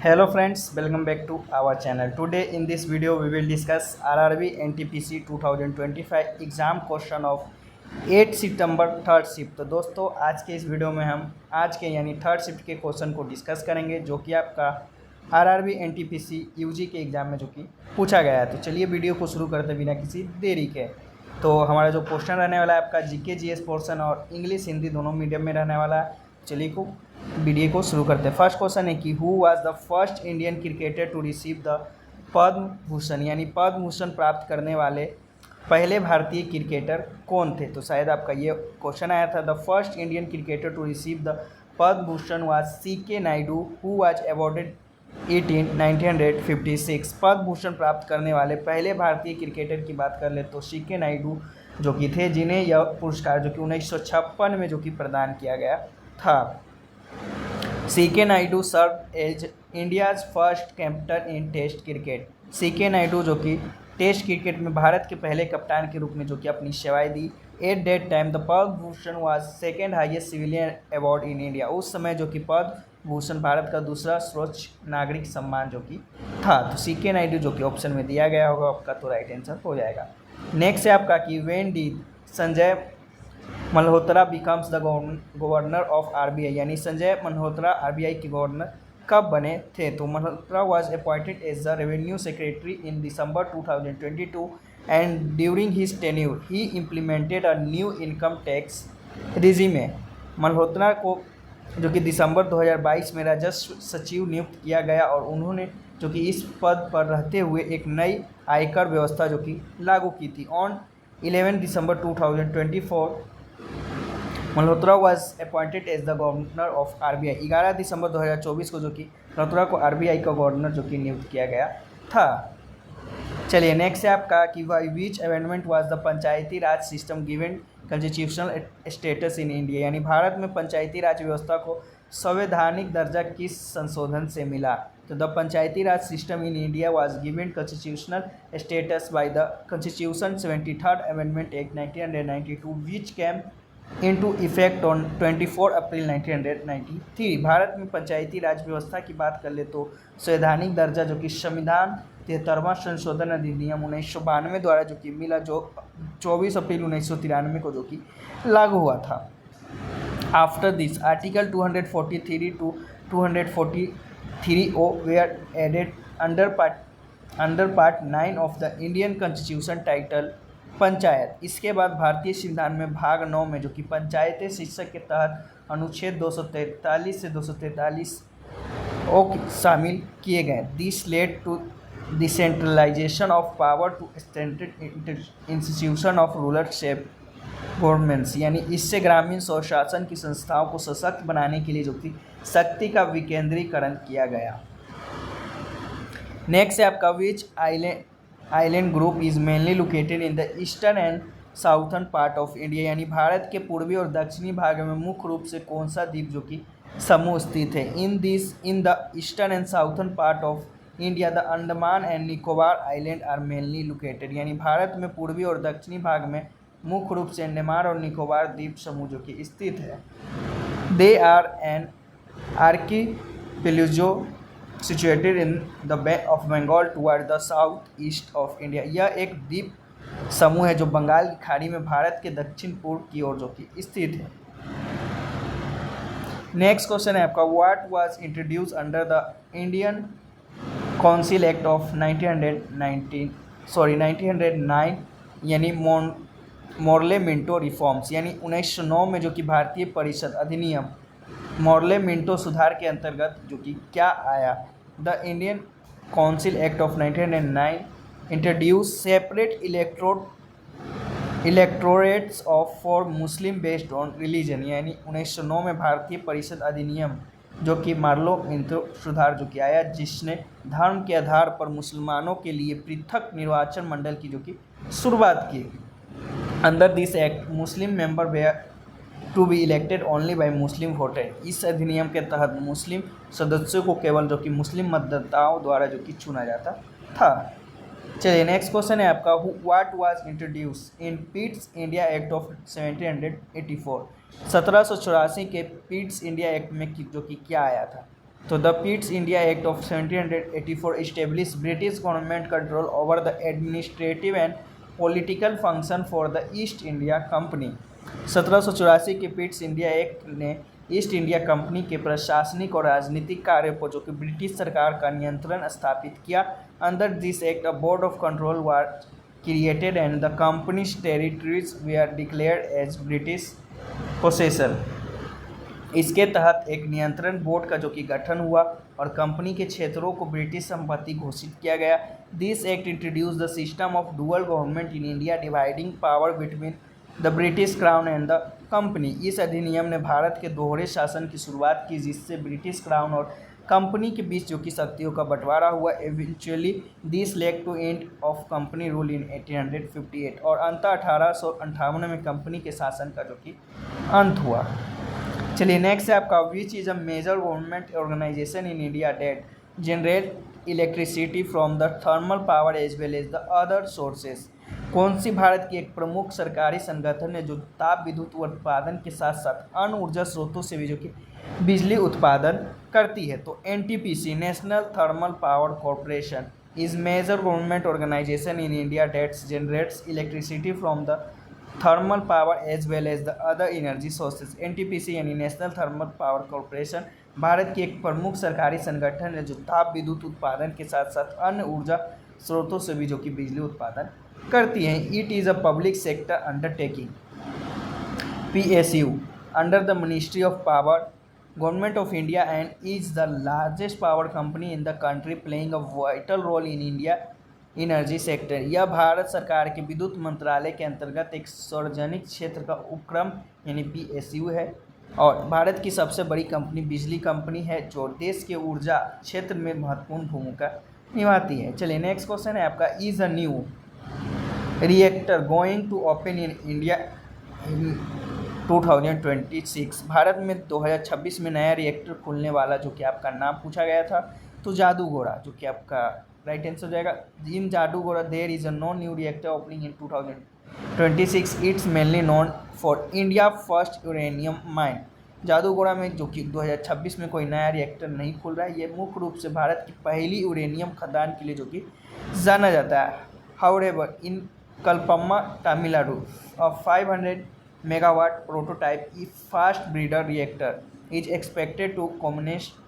Hello friends, welcome back to our channel. Today in this video we will discuss RRB NTPC 2025 exam question of 8 September third shift. तो दोस्तों आज के इस video में हम आज के यानी थर्ड शिफ्ट के क्वेश्चन को डिस्कस करेंगे जो कि आपका RRB NTPC यूजी के एग्ज़ाम में जो कि पूछा गया है। तो चलिए वीडियो को शुरू करते बिना किसी देरी के। तो हमारा जो क्वेश्चन रहने वाला है आपका जीके जीएस पोर्शन और इंग्लिश हिंदी दोनों मीडियम में रहने वाला है। चलिए वीडियो को शुरू करते हैं। फर्स्ट क्वेश्चन है कि who was the first Indian cricketer to receive the Padma Bhushan, यानी पद्म भूषण प्राप्त करने वाले पहले भारतीय क्रिकेटर कौन थे। तो शायद आपका ये क्वेश्चन आया था। The first Indian cricketer to receive the Padma Bhushan was CK Naidu who was awarded 1956। Padma Bhushan प्राप्त करने वाले पहले भारतीय क्रिकेटर की बात कर ले तो CK नायडू जो कि थे, जिन्हें यह पुरस्कार जो कि 1956 में जो कि प्रदान किया गया था। CK Naidu serve as India's first captain in test cricket. CK Naidu जो कि टेस्ट क्रिकेट में भारत के पहले कप्तान के रूप में जो कि अपनी सेवाएं दी। At that time the Padma Bhushan was second highest civilian award in India. उस समय जो कि पद्म भूषण भारत का दूसरा सर्वोच्च नागरिक सम्मान जो कि था। तो CK नायडू जो कि ऑप्शन में दिया गया होगा आपका, तो राइट आंसर हो जाएगा। नेक्स्ट है आपका कि when did Sanjay Malhotra becomes the governor of RBI, यानी संजय मल्होत्रा RBI के गवर्नर कब बने थे। तो Malhotra was appointed as the revenue secretary in December 2022 and during his tenure he implemented a new income tax regime. Malhotra को जो कि दिसंबर 2022 में राजस्व सचिव नियुक्त किया गया और उन्होंने जो कि इस पद पर रहते हुए एक नई आयकर व्यवस्था जो कि लागू की थी। On 11 December 2024 Malhotra was appointed as the governor of RBI। 11 दिसंबर 2024 को जो कि मल्होत्रा को RBI का गवर्नर जो कि नियुक्त किया गया था। चलिए नेक्स्ट है आपका कि विच amendment was the Panchayati Raj system given constitutional status in India, यानी भारत में पंचायती राज व्यवस्था को संवैधानिक दर्जा किस संशोधन से मिला। तो the Panchayati Raj system in India was given constitutional status by the constitution 73rd amendment act 1992 which came into effect on 24 April 1993। भारत में पंचायती राज व्यवस्था की बात कर ले तो संवैधानिक दर्जा जो कि संविधान 73वां संशोधन अधिनियम 1992 द्वारा जो कि मिला, जो 24 अप्रैल 1993 को जो कि लागू हुआ था। After this article 243 to 243O were added under part 9 of the Indian constitution title panchayat. इसके बाद भारतीय संविधान में भाग 9 में जो कि पंचायतें शीर्षक के तहत अनुच्छेद 243 से 243 शामिल किए गए। This led to decentralisation of power to standard institution of rural self governments, यानी इससे ग्रामीण स्वशासन की संस्थाओं को सशक्त बनाने के लिए जो कि शक्ति का विकेंद्रीकरण किया गया। नेक्स्ट है आपका which island group is mainly located in the eastern and southern part of India, यानी भारत के पूर्वी और दक्षिणी भाग में मुख्य रूप से कौन सा द्वीप जो कि समूह स्थित है। In the eastern and southern part of India the Andaman and Nicobar island are mainly located, यानी भारत में पूर्वी और दक्षिणी भाग में मुख्य रूप से अंडमान और निकोबार द्वीप समूह जो कि स्थित है। They are an archipelago situated in the Bay of Bengal toward the south east of India. यह एक द्वीप समूह है जो बंगाल की खाड़ी में भारत के दक्षिण पूर्व की ओर जो कि स्थित है। नेक्स्ट क्वेश्चन है आपका what was introduce under the Indian council act of 1909, यानी मोर्ले मिंटो रिफॉर्म्स, यानी 1909 में जो कि भारतीय परिषद अधिनियम मोर्ले मिंटो सुधार के अंतर्गत जो कि क्या आया। The Indian council act of 1909 introduce separate electorates of for Muslim based on religion, यानी 1909 में भारतीय परिषद अधिनियम जो कि मार्लो मिंटो सुधार जो कि आया, जिसने धर्म के आधार पर मुसलमानों के लिए पृथक निर्वाचन मंडल की जो कि शुरुआत की। Under this act Muslim member were to be elected only by Muslim voter. इस अधिनियम के तहत मुस्लिम सदस्यों को केवल जो कि मुस्लिम मतदाताओं द्वारा जो कि चुना जाता था। चलिए नेक्स्ट क्वेश्चन है आपका what was introduce in Pitt's India act of 1784। 1784 के पिट्स इंडिया एक्ट में जो कि क्या आया था। तो the Pitt's India act of 1784 established British government control over the administrative and political function for the east India company. 1784 के Pitt's India act ने ईस्ट इंडिया कंपनी के प्रशासनिक और राजनीतिक कार्यों पर जो कि ब्रिटिश सरकार का नियंत्रण स्थापित किया। Under this act a board of control were created and the companies territories were declared as British possession. इसके तहत एक नियंत्रण बोर्ड का जो कि गठन हुआ और कंपनी के क्षेत्रों को ब्रिटिश संपत्ति घोषित किया गया। This act introduce the system of dual government in India dividing power between the British crown and the company. इस अधिनियम ने भारत के दोहरे शासन की शुरुआत की, जिससे ब्रिटिश क्राउन और कंपनी के बीच जो कि शक्तियों का बंटवारा हुआ। Eventually this led to end of company rule in 1858 और अंत 1858 में कंपनी के शासन का जो कि अंत हुआ। चलिए नेक्स्ट है आपका which is a major government organisation in India that generate electricity from the thermal power as well as the other sources. कौन सी भारत की एक प्रमुख सरकारी संगठन है जो ताप विद्युत उत्पादन के साथ साथ अन्य ऊर्जा स्रोतों से भी जो कि बिजली उत्पादन करती है? तो NTPC National Thermal Power Corporation is major government organisation in India that's generates electricity from the thermal power as well as the other energy sources. NTPC यानी नेशनल थर्मल पावर कॉरपोरेशन भारत की एक प्रमुख सरकारी संगठन है जो ताप विद्युत उत्पादन के साथ साथ अन्य ऊर्जा स्रोतों से भी जो कि बिजली उत्पादन करती हैं। It is a public sector undertaking PSU under the ministry of power government of India and is the largest power company in the country playing a vital role in India energy sector. यह भारत सरकार के विद्युत मंत्रालय के अंतर्गत एक सार्वजनिक क्षेत्र का उपक्रम यानी PSU है और भारत की सबसे बड़ी कंपनी बिजली कंपनी है जो देश के ऊर्जा क्षेत्र में महत्वपूर्ण भूमिका निभाती है। चलिए नेक्स्ट क्वेश्चन है आपका is a new reactor going to open in India in 2026। Bharat में 2026 में नया रिएक्टर खुलने वाला जो कि आपका नाम पूछा गया था। तो जादूगोड़ा जो कि आपका राइट आंसर हो जाएगा। In Jaduguda there is a no new reactor opening in 2026। It's mainly known for India first uranium mine. Jaduguda में जो कि 2026 में कोई नया रिएक्टर नहीं खुल रहा है, ये मुख्य रूप से भारत की पहली यूरेनियम खदान के लिए जो कि जाना जाता है। However in Kalpakkam Tamil Nadu a 500 megawatt prototype ई fast breeder reactor is expected to commission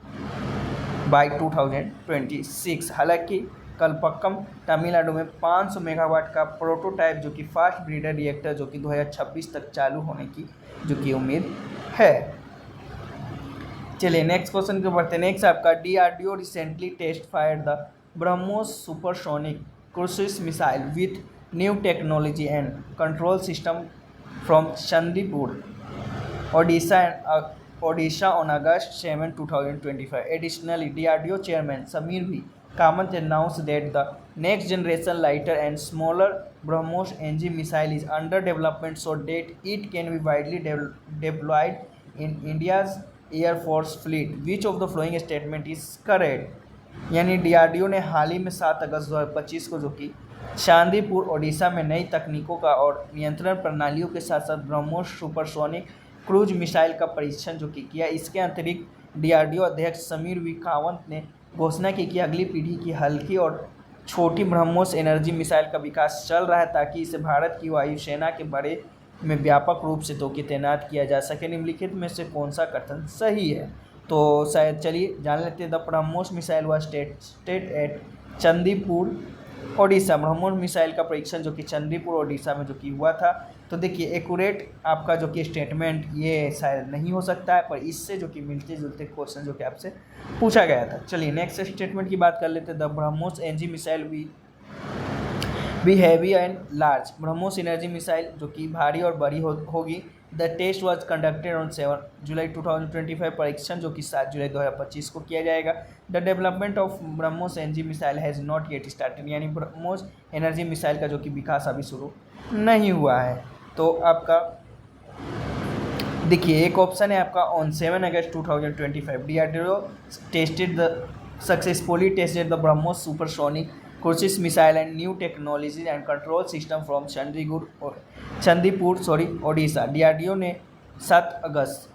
by 2026। हालांकि कलपक्कम तमिलनाडु में 500 मेगावाट का प्रोटोटाइप जो कि फास्ट ब्रीडर रिएक्टर जो कि 2026 तक चालू होने की जो कि उम्मीद है। चलिए नेक्स्ट क्वेश्चन के बढ़ते। नेक्स्ट आपका DRDO recently test fired the BrahMos supersonic cruise missile with new technology and control system from Chandipur Odisha on August 7, 2025. Additionally, DRDO Chairman Samir V. Kamath announced that the next generation lighter and smaller BrahMos NG missile is under development so that it can be widely deployed in India's Air Force fleet. Which of the following statement is correct? यानी DRDO ने हाल ही में 7 अगस्त 2025 को जो कि चांदीपुर ओडिशा में नई तकनीकों का और नियंत्रण प्रणालियों के साथ साथ ब्रह्मोस सुपरसोनिक क्रूज मिसाइल का परीक्षण जो कि किया। इसके अतिरिक्त DRDO अध्यक्ष समीर वी कावंत ने घोषणा की कि अगली पीढ़ी की हल्की और छोटी ब्रह्मोस एनर्जी मिसाइल का विकास चल रहा है ताकि इसे भारत की वायुसेना के बड़े में व्यापक रूप से तो कि तैनात किया जा सके। निम्नलिखित में से कौन सा कथन सही है? तो शायद चलिए जान लेते हैं। The BrahMos missile was state at Chandipur Odisha. BrahMos missile का परीक्षण जो कि चंदीपुर ओडिशा में जो कि हुआ था। तो देखिए एक्यूरेट आपका जो कि स्टेटमेंट ये शायद नहीं हो सकता है, पर इससे जो कि मिलते जुलते क्वेश्चन जो कि आपसे पूछा गया था। चलिए नेक्स्ट स्टेटमेंट की बात कर लेते हैं। The BrahMos energy missile be heavy and large. BrahMos energy missile जो कि भारी और बड़ी होगी। The test was conducted on 7 July 2025। परीक्षण जो कि 7 जुलाई 2025 को किया जाएगा। The development of BrahMos energy missile has not yet started. यानी ब्रह्मोस एनर्जी मिसाइल का जो कि विकास अभी शुरू नहीं हुआ है। तो आपका देखिए एक ऑप्शन है आपका on 7 August 2025 DRDO tested the successfully tested the BrahMos supersonic cruise missile and new technology and control system from Chandipur Odisha. DRDO ने 7 अगस्त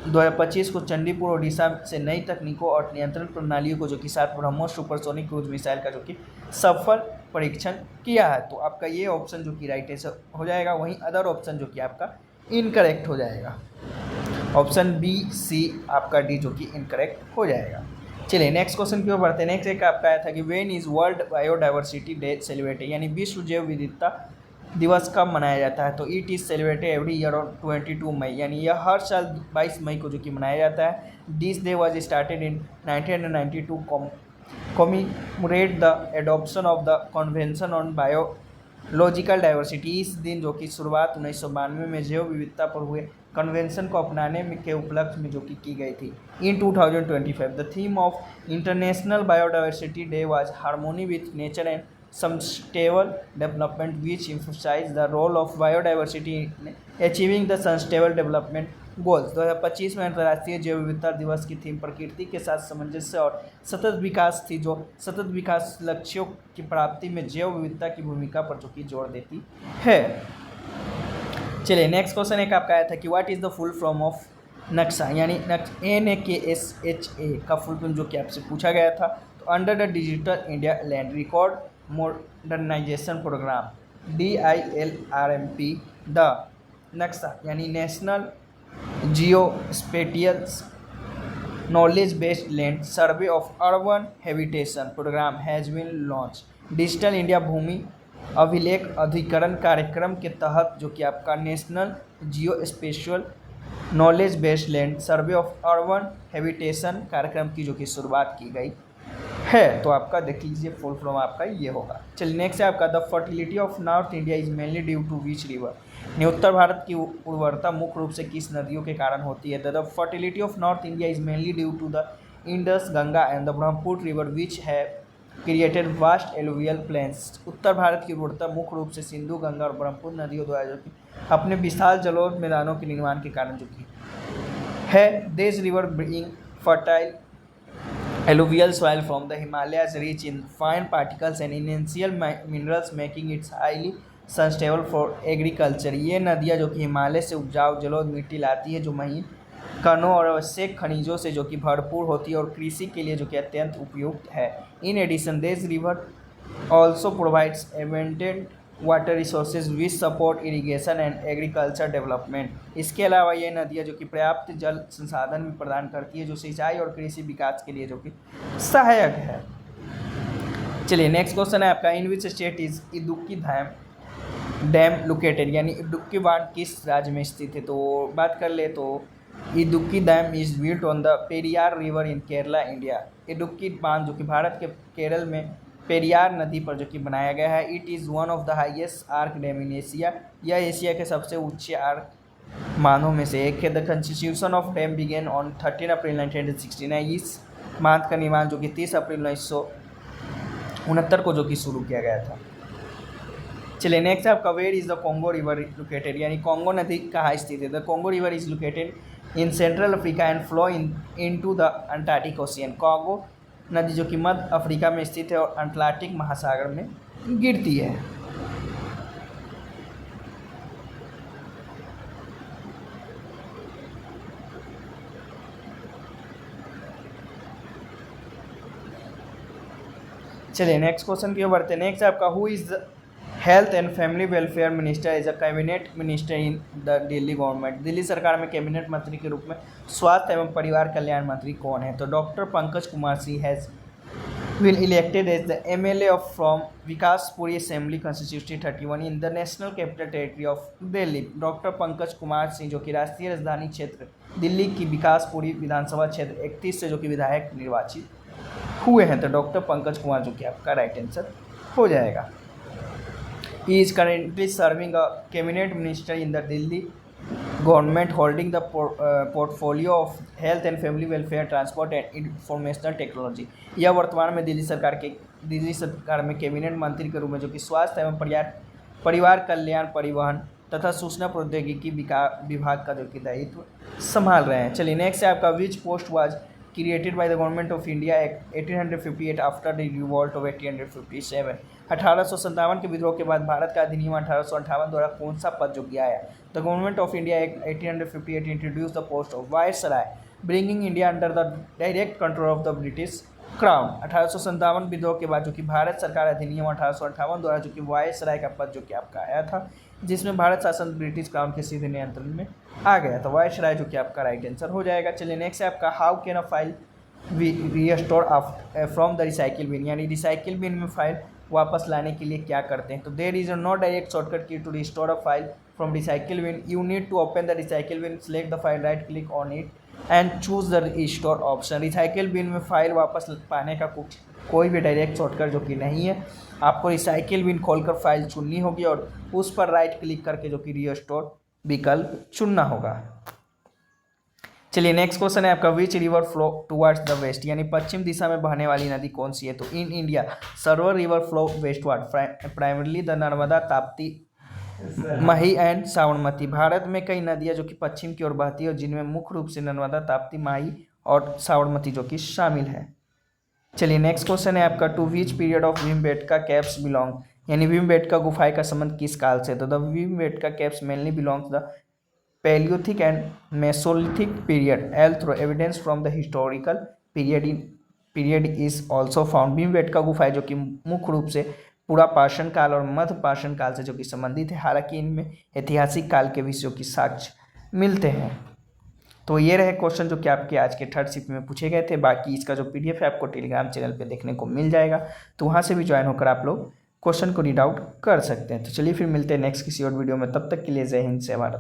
2025 को चंडीपुर ओडिशा से नई तकनीकों और नियंत्रण प्रणालियों को जो कि साथ ब्रह्मोस सुपरसोनिक क्रूज मिसाइल का जो कि सफल परीक्षण किया है। तो आपका ये ऑप्शन जो कि राइट आंसर हो जाएगा। वहीं अदर ऑप्शन जो कि आपका इनकरेक्ट हो जाएगा। ऑप्शन बी सी आपका डी जो कि इनकरेक्ट हो जाएगा। चलिए नेक्स्ट क्वेश्चन की ओर बढ़ते हैं। नेक्स्ट एक आपका आया था कि when is world biodiversity day celebrated, यानी विश्व जैव विविधता दिवस कब मनाया जाता है। तो it is celebrated every year on 22 मई, यानी यह हर साल 22 मई को जो कि मनाया जाता है। This day was started in 1992 commemorate the adoption of the convention on biological diversity. इस दिन जो कि शुरुआत 1992 में जैव विविधता पर हुए कन्वेंशन को अपनाने में के उपलक्ष्य में जो कि की गई थी। इन 2025 the theme of international biodiversity day was harmony with nature and sustainable development, which emphasize the role of biodiversity in achieving the sustainable development goals। 2025 में अंतर्राष्ट्रीय जैव विविधता दिवस की थीम प्रकृति के साथ सामंजस्य और सतत विकास थी, जो सतत विकास लक्ष्यों की प्राप्ति में जैव विविधता की भूमिका पर जो कि जोर देती है। चलिए नेक्स्ट क्वेश्चन एक आपका आया था कि what is the full form of नक्शा, यानी NAKSHA का फुल फॉर्म जो कि आपसे पूछा गया था। तो under the digital India land record modernisation programme DILRMP the Naksha यानी national geospatial knowledge based land survey of urban habitation programme has been launch. Digital India भूमि अभिलेख अधिकरण कार्यक्रम के तहत जो कि आपका national geospatial knowledge based land survey of urban habitation कार्यक्रम की जो कि शुरुआत की गई है। तो आपका देख लीजिए फुल फॉर्म आपका ये होगा। चलिए नेक्स्ट है आपका the fertility of north India is mainly due to which river, ने उत्तर भारत की उर्वरता मुख्य रूप से किस नदियों के कारण होती है। The fertility of north India is mainly due to the Indus Ganga and the Brahmaputra river which has created vast alluvial plains. उत्तर भारत की उर्वरता मुख्य रूप से सिंधु गंगा और ब्रह्मपुत्र नदियों द्वारा जो कि अपने विशाल जलोढ़ मैदानों के निर्माण के कारण जो कि है। This river bring fertile alluvial soil from the Himalayas rich in fine particles and essential minerals making it highly sustainable for agriculture। ये नदियाँ जो कि हिमालय से उपजाऊ जलोढ़ मिट्टी लाती है जो महीन कणों और आवश्यक खनिजों से जो कि भरपूर होती है और कृषि के लिए जो कि अत्यंत उपयुक्त है। In addition this river also provides abundant water resources which support irrigation and agriculture development. इसके अलावा ये नदियाँ जो कि पर्याप्त जल संसाधन भी प्रदान करती है जो सिंचाई और कृषि विकास के लिए जो कि सहायक है। चलिए नेक्स्ट क्वेश्चन है आपका in which state is Idukki dam located, यानी इदुक्की बांध किस राज्य में स्थित है। तो बात कर ले तो Idukki dam is built on the Periyar river in Kerala India. Idukki बांध जो कि भारत के केरल में पेरियार नदी पर जो कि बनाया गया है। It is one of the highest arch dam in Asia, यह एशिया के सबसे ऊंचे आर्क बांधों में से एक है। The constitution of dam began on 13 April 1969। इस बांध का निर्माण जो कि 30 अप्रैल 1969 को जो कि शुरू किया गया था। चलिए नेक्स्ट आपका where is the Congo river located, यानी कॉन्गो नदी कहाँ स्थित है। The Congo river is located in central Africa and flow into the Antarctic ocean. Congo नदी जो कि मध्य अफ्रीका में स्थित है और अटलांटिक महासागर में गिरती है। चलिए नेक्स्ट क्वेश्चन की ओर बढ़ते हैं। नेक्स्ट आपका who is the health and family welfare minister is a cabinet minister in the Delhi government. Delhi सरकार में कैबिनेट मंत्री के रूप में स्वास्थ्य एवं परिवार कल्याण मंत्री कौन है। तो doctor Pankaj Kumar Singh has will elected as the MLA of from Vikaspuरी Assembly Constituency 31 in the National Capital Territory of Delhi। Doctor Pankaj Kumar Singh जो कि राष्ट्रीय राजधानी क्षेत्र दिल्ली की विकासपुरी विधानसभा क्षेत्र 31 से जो कि विधायक निर्वाचित हुए हैं। तो डॉक्टर पंकज कुमार जो कि आपका राइट आंसर हो जाएगा। He is currently serving a cabinet minister in the Delhi government holding the portfolio of health and family welfare transport and informational technology. यह वर्तमान में दिल्ली सरकार में कैबिनेट मंत्री के रूप में जो कि स्वास्थ्य एवं परिवार कल्याण परिवहन तथा सूचना प्रौद्योगिकी विभाग का जो कि दायित्व संभाल रहे हैं। चलिए नेक्स्ट है आपका which post was created by the government of India 1858 after the revolt of 1857। 1857 के विद्रोह के बाद भारत का अधिनियम 1858 द्वारा कौन सा पद जो कि आया? The government of India act 1858 introduce the post of viceroy bringing India under the direct control of the British crown. 1857 विद्रोह के बाद जो कि भारत सरकार अधिनियम 1858 द्वारा जो कि वायसराय का पद जो कि आपका आया था, जिसमें भारत शासन ब्रिटिश क्राउन के सीधे नियंत्रण में आ गया। तो वायसराय जो कि आपका राइट आंसर हो जाएगा। चलिए नेक्स्ट है आपका how can a file restore from the recycle bin, यानी रिसाइकिल बिन में फाइल वापस लाने के लिए क्या करते हैं? तो there is no direct shortcut key to restore a file from recycle bin. You need to open the recycle bin, select the file, right click on it and choose the restore option. Recycle bin में file वापस पाने का कोई भी direct shortcut जो कि नहीं है। आपको रिसाइकिल बिन खोलकर फाइल चुननी होगी और उस पर राइट क्लिक करके जो कि रिस्टोर विकल्प चुनना होगा। चलिए नेक्स्ट क्वेश्चन है आपका which river flow towards the west, यानी पश्चिम दिशा में बहने वाली नदी कौन सी है? तो in India server river flow westward primarily the Narmada, Tapti, मही एंड साबरमती। भारत में कई नदियां जो कि पश्चिम की ओर बहती है और जिनमें मुख्य रूप से नर्मदा, ताप्ती, माही और साबरमती जो कि शामिल है। चलिए नेक्स्ट क्वेश्चन है आपका to which period of Bhimbetka caves belong, यानी भीमबेटका गुफाएं का संबंध किस काल से? तो the Bhimbetka caves mainly belongs the palaeolithic and mesolithic period although evidence from the historical period is also found. Bhimbetka गुफाएं जो कि मुख्य रूप से पूरा पाषाण काल और मध्य पाषाण काल से जो कि संबंधित है, हालांकि इनमें ऐतिहासिक काल के विषयों की साक्ष्य मिलते हैं। तो ये रहे क्वेश्चन जो कि आपके आज के थर्ड शिफ्ट में पूछे गए थे। बाकी इसका जो PDF है आपको टेलीग्राम चैनल पे देखने को मिल जाएगा, तो वहाँ से भी ज्वाइन होकर आप लोग क्वेश्चन को रीड आउट कर सकते हैं। तो चलिए फिर मिलते हैं नेक्स्ट किसी और वीडियो में, तब तक के लिए जय हिंद, जय भारत।